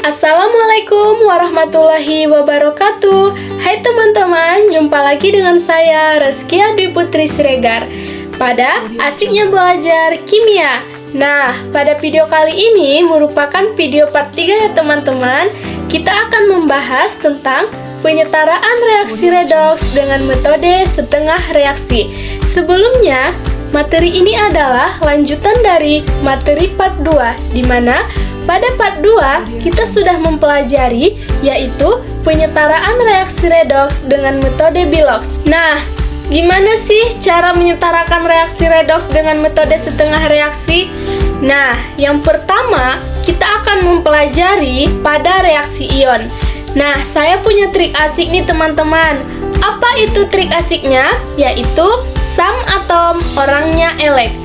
Assalamualaikum warahmatullahi wabarakatuh. Hai teman-teman, jumpa lagi dengan saya Rezkia Dwi Putri Siregar pada Asiknya Belajar Kimia. Nah, pada video kali ini merupakan video part 3 ya teman-teman. Kita akan membahas tentang penyetaraan reaksi redoks dengan metode setengah reaksi. Sebelumnya, materi ini adalah lanjutan dari materi part 2, di mana pada part 2 kita sudah mempelajari yaitu penyetaraan reaksi redoks dengan metode Bilox. Nah, gimana sih cara menyetarakan reaksi redoks dengan metode setengah reaksi? Nah, yang pertama kita akan mempelajari pada reaksi ion. Nah, saya punya trik asik nih teman-teman. Apa itu trik asiknya? Yaitu sum atom, orangnya elek.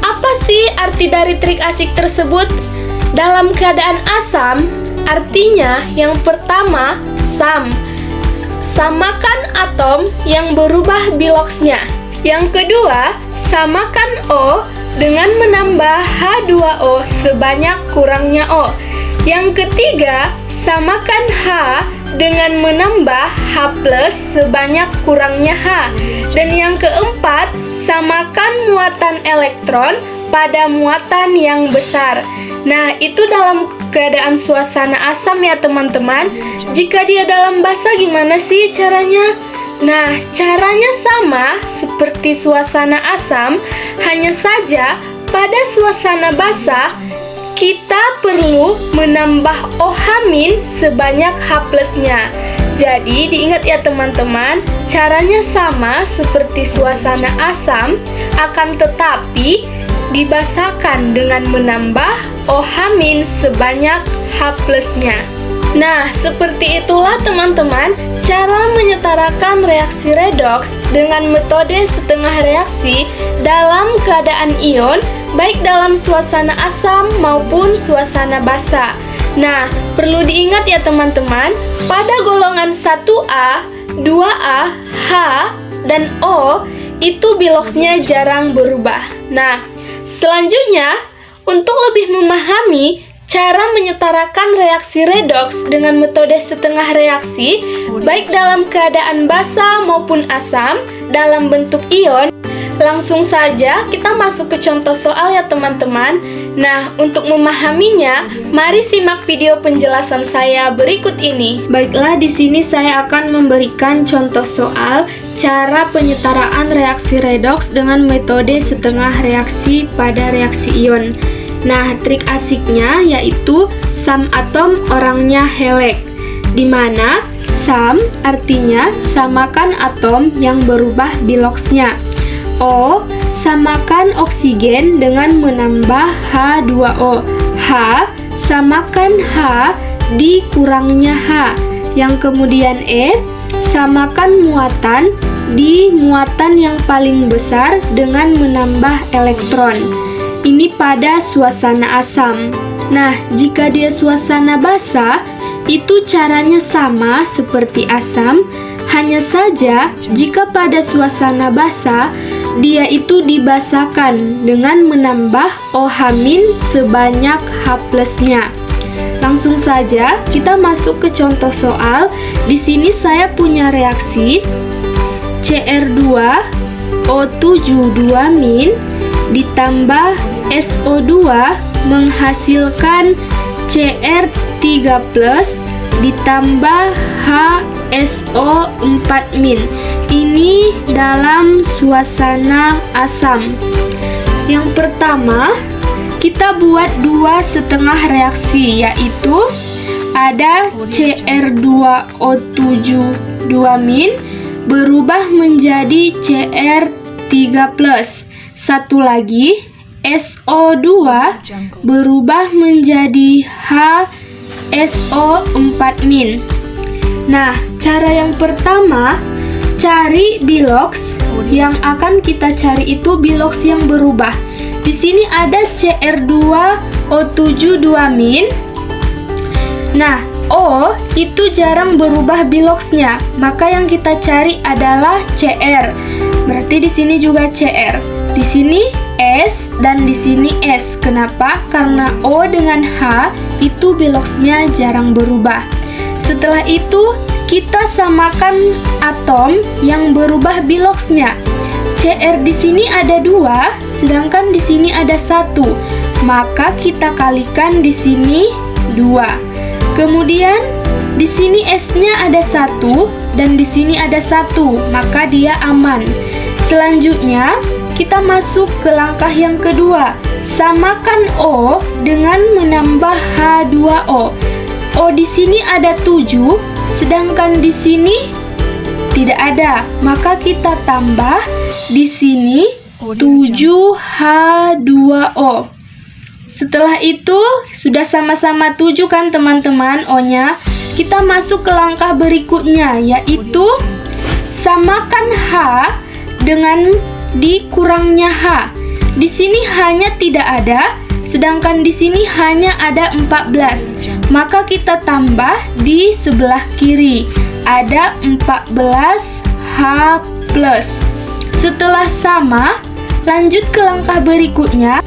Apa sih arti dari trik asik tersebut? Dalam keadaan asam, artinya yang pertama sum, samakan atom yang berubah biloxnya. Yang kedua, samakan O dengan menambah H2O sebanyak kurangnya O. Yang ketiga, samakan H dengan menambah H+ sebanyak kurangnya H. Dan yang keempat, samakan muatan elektron pada muatan yang besar. Nah, itu dalam keadaan suasana asam ya teman-teman. Jika dia dalam basa gimana sih caranya? Nah, caranya sama seperti suasana asam, hanya saja pada suasana basa kita perlu menambah OH- sebanyak H+-nya. Jadi diingat ya teman-teman, caranya sama seperti suasana asam, akan tetapi dibasahkan dengan menambah OH- sebanyak H+-nya. Nah, seperti itulah teman-teman cara menyetarakan reaksi redoks dengan metode setengah reaksi dalam keadaan ion, baik dalam suasana asam maupun suasana basa. Nah, perlu diingat ya teman-teman, pada golongan 1A, 2A, H, dan O itu biloxnya jarang berubah. Nah, selanjutnya, untuk lebih memahami cara menyetarakan reaksi redoks dengan metode setengah reaksi, baik dalam keadaan basa maupun asam, dalam bentuk ion, langsung saja kita masuk ke contoh soal ya teman-teman. Nah, untuk memahaminya, mari simak video penjelasan saya berikut ini. Baiklah, di sini saya akan memberikan contoh soal cara penyetaraan reaksi redoks dengan metode setengah reaksi pada reaksi ion. Nah, trik asiknya yaitu sum atom, orangnya helek, di mana sum artinya samakan atom yang berubah biloxnya. O, samakan oksigen dengan menambah H2O. H, samakan H dikurangnya H. Yang kemudian E, samakan muatan di muatan yang paling besar dengan menambah elektron. Ini pada suasana asam. Nah, jika dia suasana basa, itu caranya sama seperti asam, hanya saja jika pada suasana basa, dia itu dibasahkan dengan menambah OH- sebanyak H+-nya. Langsung saja kita masuk ke contoh soal. Di sini saya punya reaksi Cr2O7 ditambah SO2 menghasilkan Cr3+ ditambah HSO4-. Ini dalam suasana asam. Yang pertama, kita buat dua setengah reaksi, yaitu ada Cr2O7 berubah menjadi Cr3+. Satu lagi, SO2 berubah menjadi HSO4-. Nah, cara yang pertama, cari bilox. Yang akan kita cari itu bilox yang berubah. Di sini ada Cr2O7 2-. Nah, O itu jarang berubah biloxnya, maka yang kita cari adalah Cr. Berarti di sini juga Cr. Di sini S, dan di sini S. Kenapa? Karena O dengan H itu biloxnya jarang berubah. Setelah itu, kita samakan atom yang berubah biloxnya. Cr di sini ada 2, sedangkan di sini ada 1. Maka kita kalikan di sini 2. Kemudian di sini S-nya ada 1 dan di sini ada 1, maka dia aman. Selanjutnya, kita masuk ke langkah yang kedua. Samakan O dengan menambah H2O. O di sini ada 7, sedangkan di sini tidak ada. Maka kita tambah di sini 7H2O. Setelah itu, sudah sama-sama 7 kan teman-teman O-nya? Kita masuk ke langkah berikutnya, yaitu samakan H dengan dikurangnya H. Di sini hanya tidak ada, sedangkan di sini hanya ada 14. Maka kita tambah di sebelah kiri, ada 14H+. Setelah sama, lanjut ke langkah berikutnya.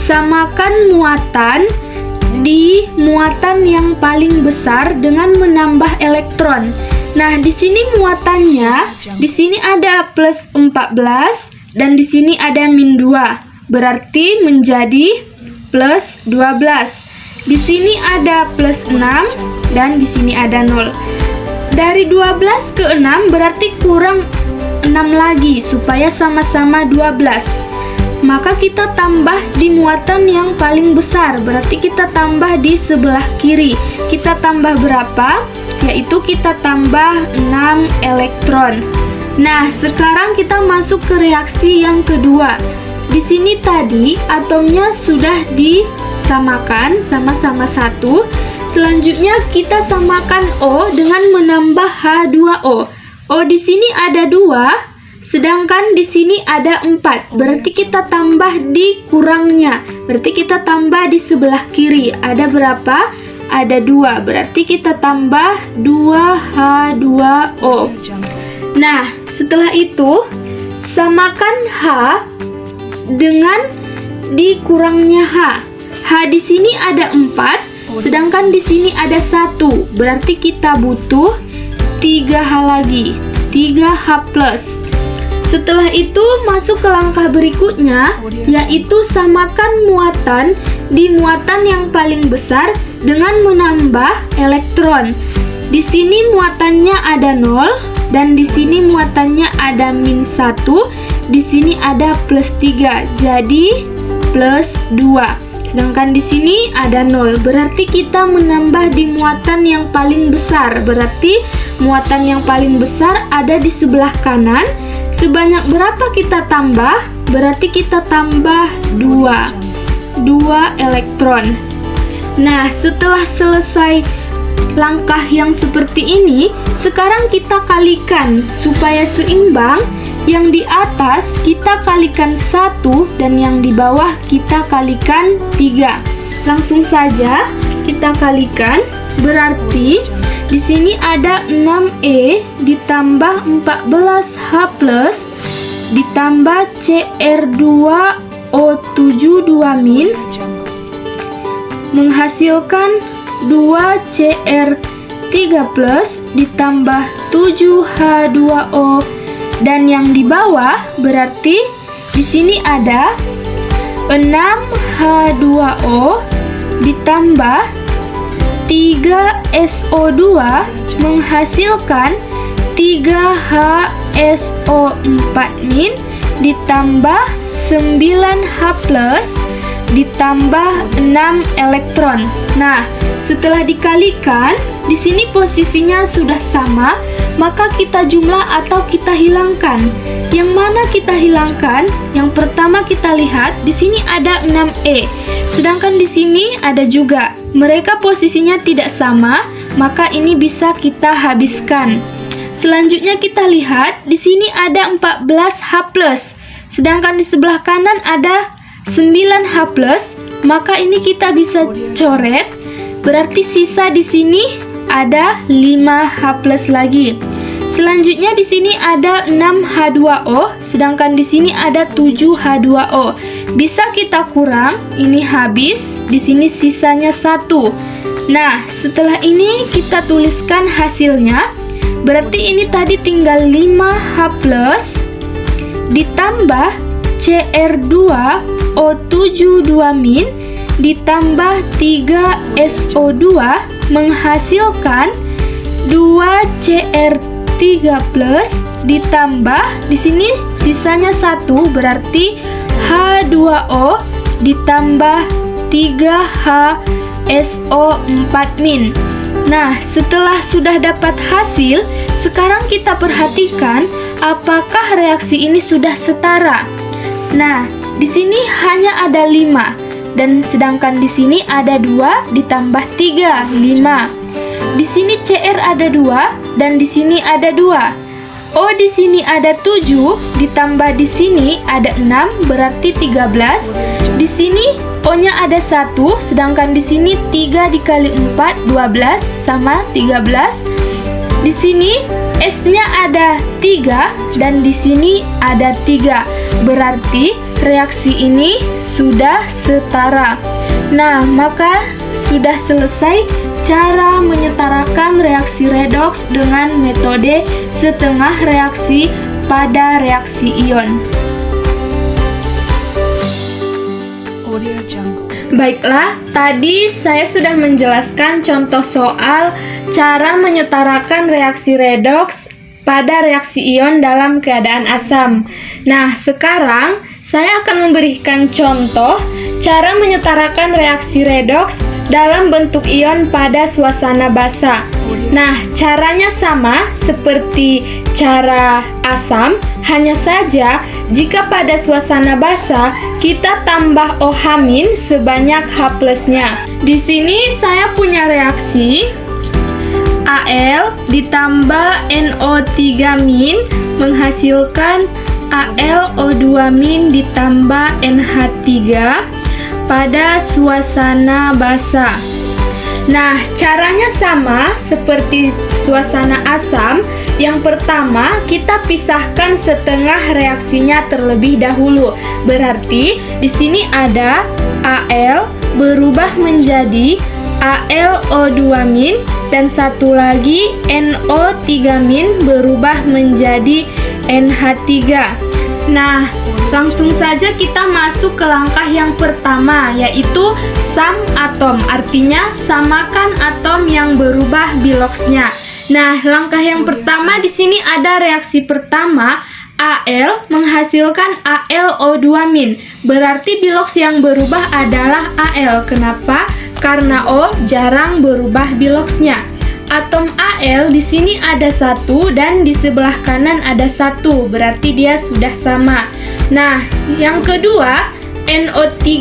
Samakan muatan di muatan yang paling besar dengan menambah elektron. Nah, di sini muatannya, di sini ada plus 14 dan di sini ada min 2. Berarti menjadi plus 12. Di sini ada plus 6 dan di sini ada 0. Dari 12 ke 6 berarti kurang 6 lagi supaya sama-sama 12. Maka kita tambah di muatan yang paling besar, berarti kita tambah di sebelah kiri. Kita tambah berapa? Yaitu kita tambah 6 elektron. Nah, sekarang kita masuk ke reaksi yang kedua. Di sini tadi atomnya sudah disamakan sama-sama 1. Selanjutnya kita samakan O dengan menambah H2O. O di sini ada 2. Sedangkan di sini ada 4, berarti kita tambah di kurangnya. Berarti kita tambah di sebelah kiri. Ada berapa? Ada 2, berarti kita tambah 2H2O. Nah, setelah itu, samakan H dengan dikurangnya H. H di sini ada 4, sedangkan di sini ada 1. Berarti kita butuh 3H lagi, 3H+. Setelah itu masuk ke langkah berikutnya, yaitu samakan muatan di muatan yang paling besar dengan menambah elektron. Di sini muatannya ada 0 dan di sini muatannya ada min 1, di sini ada plus 3, jadi plus 2. Sedangkan di sini ada 0, berarti kita menambah di muatan yang paling besar. Berarti muatan yang paling besar ada di sebelah kanan. Sebanyak berapa kita tambah? Berarti kita tambah 2 elektron. Nah, setelah selesai langkah yang seperti ini, sekarang kita kalikan supaya seimbang. Yang di atas kita kalikan 1 dan yang di bawah kita kalikan 3. Langsung saja kita kalikan. Berarti di sini ada 6E ditambah 14H+ ditambah Cr2O7 2- menghasilkan 2Cr3+ ditambah 7H2O, dan yang di bawah berarti di sini ada 6H2O ditambah 3SO2 menghasilkan 3HSO4- ditambah 9H+ ditambah 6 elektron. Nah, setelah dikalikan, di sini posisinya sudah sama, maka kita jumlah atau kita hilangkan. Yang mana kita hilangkan? Yang pertama kita lihat di sini ada 6E. Sedangkan di sini ada juga. Mereka posisinya tidak sama, maka ini bisa kita habiskan. Selanjutnya kita lihat di sini ada 14H+. Sedangkan di sebelah kanan ada 9H+, maka ini kita bisa coret. Berarti sisa di sini ada 5H+ lagi. Selanjutnya di sini ada 6H2O, sedangkan di sini ada 7H2O. bisa kita kurang, ini habis, di sini sisanya 1. Nah, setelah ini kita tuliskan hasilnya. Berarti ini tadi tinggal 5H plus ditambah Cr2O72- ditambah 3SO2 menghasilkan 2Cr3 plus ditambah di sini sisanya 1, berarti H2O ditambah 3HSO4-. Nah, setelah sudah dapat hasil, sekarang kita perhatikan apakah reaksi ini sudah setara. Nah, di sini hanya ada 5 dan sedangkan di sini ada 2 ditambah 3, 5. Di sini Cr ada 2 dan di sini ada 2. O di sini ada 7 ditambah di sini ada 6, berarti 13. Di sini O-nya ada 1, sedangkan di sini 3 dikali 4, 12 sama 13. Di sini S-nya ada 3 dan di sini ada 3. Berarti reaksi ini sudah setara. Nah, maka sudah selesai cara menyetarakan reaksi redoks dengan metode setengah reaksi pada reaksi ion. Baiklah, tadi saya sudah menjelaskan contoh soal cara menyetarakan reaksi redoks pada reaksi ion dalam keadaan asam. Nah, sekarang saya akan memberikan contoh cara menyetarakan reaksi redoks dalam bentuk ion pada suasana basa. Nah, caranya sama seperti cara asam, hanya saja jika pada suasana basa kita tambah OH- sebanyak H plusnya. Di sini saya punya reaksi Al ditambah NO3- menghasilkan AlO2- ditambah NH3 pada suasana basa. Nah, caranya sama seperti suasana asam. Yang pertama, kita pisahkan setengah reaksinya terlebih dahulu. Berarti di sini ada Al berubah menjadi AlO2- dan satu lagi NO3- berubah menjadi NH3. Nah, langsung saja kita masuk ke langkah yang pertama, yaitu sum atom, artinya samakan atom yang berubah biloxnya. Nah, langkah yang pertama di sini ada reaksi pertama, Al menghasilkan AlO2-. Berarti bilox yang berubah adalah Al. Kenapa? Karena O jarang berubah biloxnya. Atom Al di sini ada 1 dan di sebelah kanan ada 1, berarti dia sudah sama. Nah, yang kedua, NO3-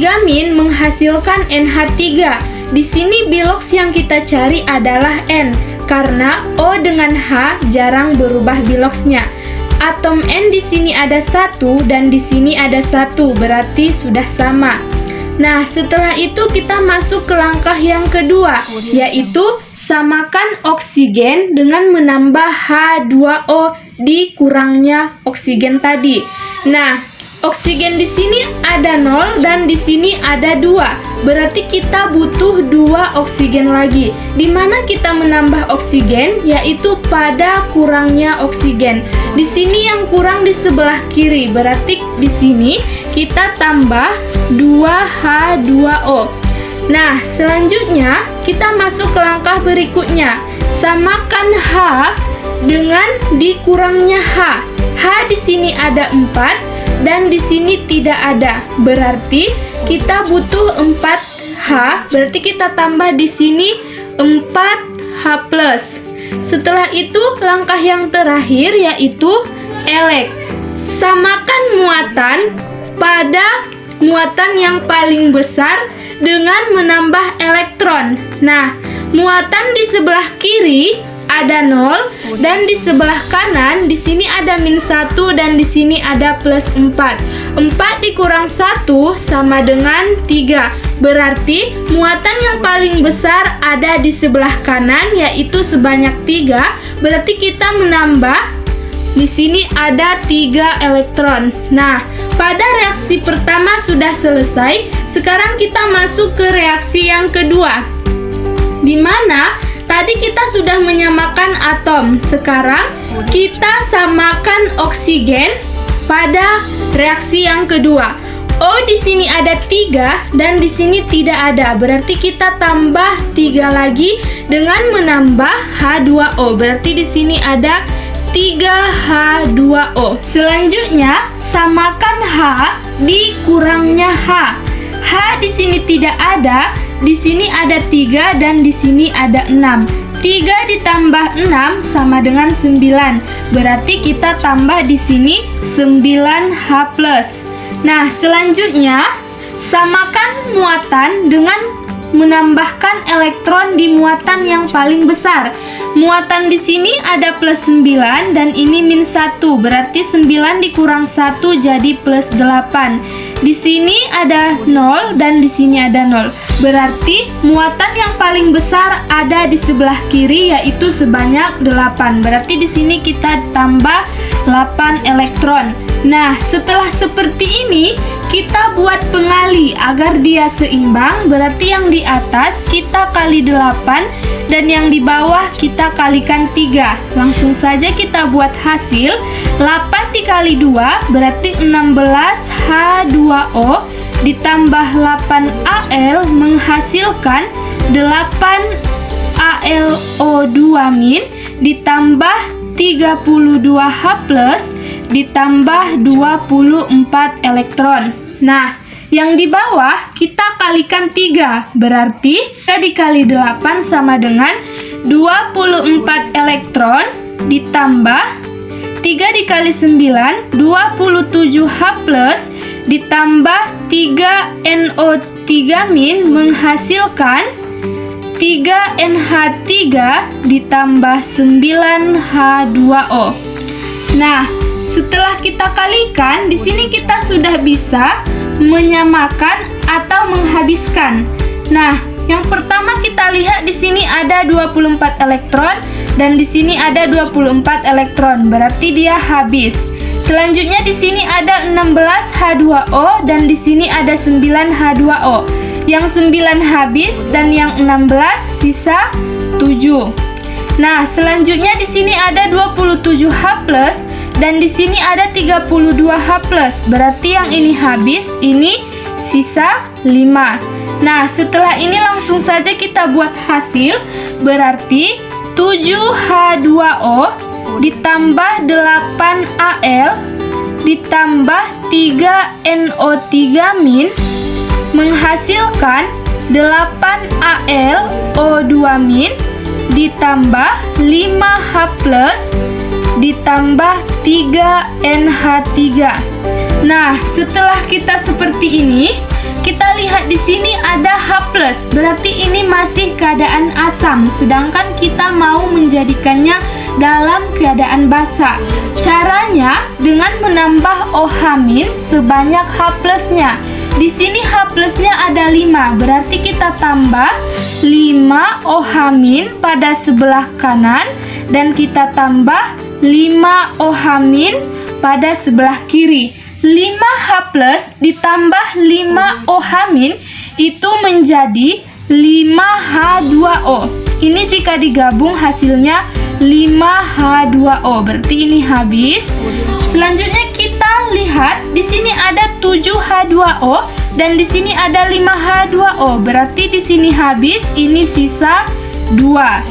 menghasilkan NH3. Di sini bilox yang kita cari adalah N, karena O dengan H jarang berubah biloxnya. Atom N di sini ada 1 dan di sini ada 1, berarti sudah sama. Nah, setelah itu kita masuk ke langkah yang kedua, yaitu samakan oksigen dengan menambah H2O di kurangnya oksigen tadi. Nah, oksigen di sini ada 0 dan di sini ada 2. Berarti kita butuh 2 oksigen lagi. Di mana kita menambah oksigen, yaitu pada kurangnya oksigen. Di sini yang kurang di sebelah kiri. Berarti di sini kita tambah 2H2O. Nah, selanjutnya kita masuk ke langkah berikutnya. Samakan H dengan dikurangnya H. H di sini ada 4 dan di sini tidak ada. Berarti kita butuh 4H. Berarti kita tambah di sini 4H+. Setelah itu langkah yang terakhir yaitu elek. Samakan muatan pada muatan yang paling besar dengan menambah elektron. Nah, muatan di sebelah kiri ada 0 dan di sebelah kanan di sini ada -1 dan di sini ada +4. 4 dikurang 1 sama dengan 3. Berarti muatan yang paling besar ada di sebelah kanan yaitu sebanyak 3. Berarti kita menambah Di sini ada 3 elektron. Nah, pada reaksi pertama sudah selesai. Sekarang kita masuk ke reaksi yang kedua, di mana tadi kita sudah menyamakan atom. Sekarang kita samakan oksigen pada reaksi yang kedua. O di sini ada 3 dan di sini tidak ada. Berarti kita tambah 3 lagi dengan menambah H2O. Berarti di sini ada 3H2O. Selanjutnya samakan H dikurangnya H. H di sini tidak ada, di sini ada 3 dan di sini ada 6. 3 ditambah 6 sama dengan 9. Berarti kita tambah di sini 9H+. Nah, selanjutnya samakan muatan dengan menambahkan elektron di muatan yang paling besar. Muatan di sini ada plus 9 dan ini min 1. Berarti 9 dikurang 1 jadi plus 8. Di sini ada 0 dan di sini ada 0. Berarti muatan yang paling besar ada di sebelah kiri, yaitu sebanyak 8. Berarti di sini kita tambah 8 elektron. Nah, setelah seperti ini, kita buat pengali agar dia seimbang. Berarti yang di atas kita kali 8 dan yang di bawah kita kalikan 3. Langsung saja kita buat hasil. 8 dikali 2 berarti 16 H2O ditambah 8 Al menghasilkan 8 AlO2- ditambah 32 H+ ditambah 24 elektron. Nah, yang di bawah kita kalikan 3. Berarti 3 dikali 8 sama dengan 24 elektron ditambah 3 dikali 9 27H+ ditambah 3NO3- menghasilkan 3NH3 ditambah 9H2O. Nah, setelah kita kalikan, di sini kita sudah bisa menyamakan atau menghabiskan. Nah, yang pertama kita lihat di sini ada 24 elektron dan di sini ada 24 elektron. Berarti dia habis. Selanjutnya di sini ada 16 H2O dan di sini ada 9 H2O. Yang 9 habis dan yang 16 sisa 7. Nah, selanjutnya di sini ada 27 H+ dan di sini ada 32 H+. Berarti yang ini habis, ini sisa 5. Nah, setelah ini langsung saja kita buat hasil. Berarti 7H2O ditambah 8Al ditambah 3NO3- menghasilkan 8AlO2- ditambah 5H+ ditambah 3NH3. Nah, setelah kita seperti ini, kita lihat di sini ada H+. Berarti ini masih keadaan asam, sedangkan kita mau menjadikannya dalam keadaan basa. Caranya dengan menambah OH- sebanyak H+-nya. Di sini H+-nya ada 5, berarti kita tambah 5 OH- pada sebelah kanan dan kita tambah 5 OH- pada sebelah kiri. 5H+ ditambah 5 OH- itu menjadi 5H2O. Ini jika digabung hasilnya 5H2O. Berarti ini habis. Selanjutnya kita lihat di sini ada 7H2O dan di sini ada 5H2O. Berarti di sini habis, ini sisa 2.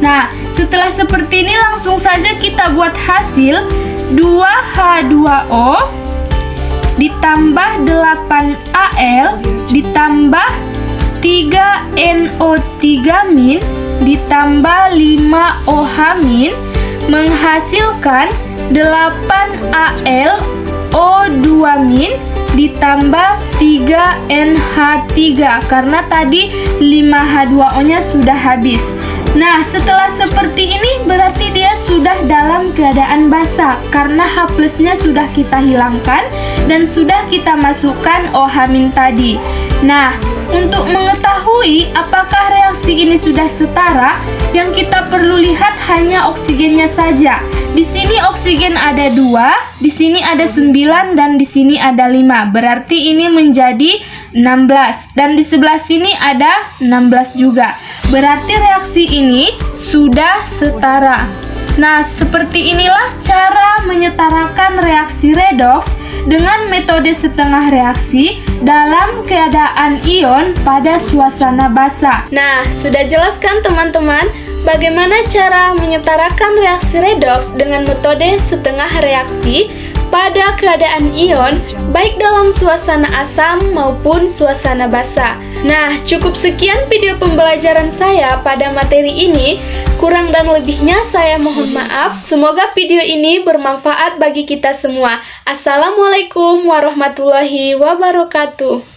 Nah, setelah seperti ini langsung saja kita buat hasil. 2H2O ditambah 8Al ditambah 3NO3- ditambah 5OH- menghasilkan 8AlO2- ditambah 3NH3 karena tadi 5H2O-nya sudah habis. Nah, setelah seperti ini berarti dia sudah dalam keadaan basa karena H+-nya sudah kita hilangkan dan sudah kita masukkan OH- tadi. Nah, untuk mengetahui apakah reaksi ini sudah setara, yang kita perlu lihat hanya oksigennya saja. Di sini oksigen ada 2, di sini ada 9, dan di sini ada 5. Berarti ini menjadi 16. Dan di sebelah sini ada 16 juga. Berarti reaksi ini sudah setara. Nah, seperti inilah cara menyetarakan reaksi redoks dengan metode setengah reaksi dalam keadaan ion pada suasana basa. Nah, sudah jelas kan teman-teman bagaimana cara menyetarakan reaksi redoks dengan metode setengah reaksi pada keadaan ion, baik dalam suasana asam maupun suasana basa. Nah, cukup sekian video pembelajaran saya pada materi ini. Kurang dan lebihnya saya mohon maaf. Semoga video ini bermanfaat bagi kita semua. Assalamualaikum warahmatullahi wabarakatuh.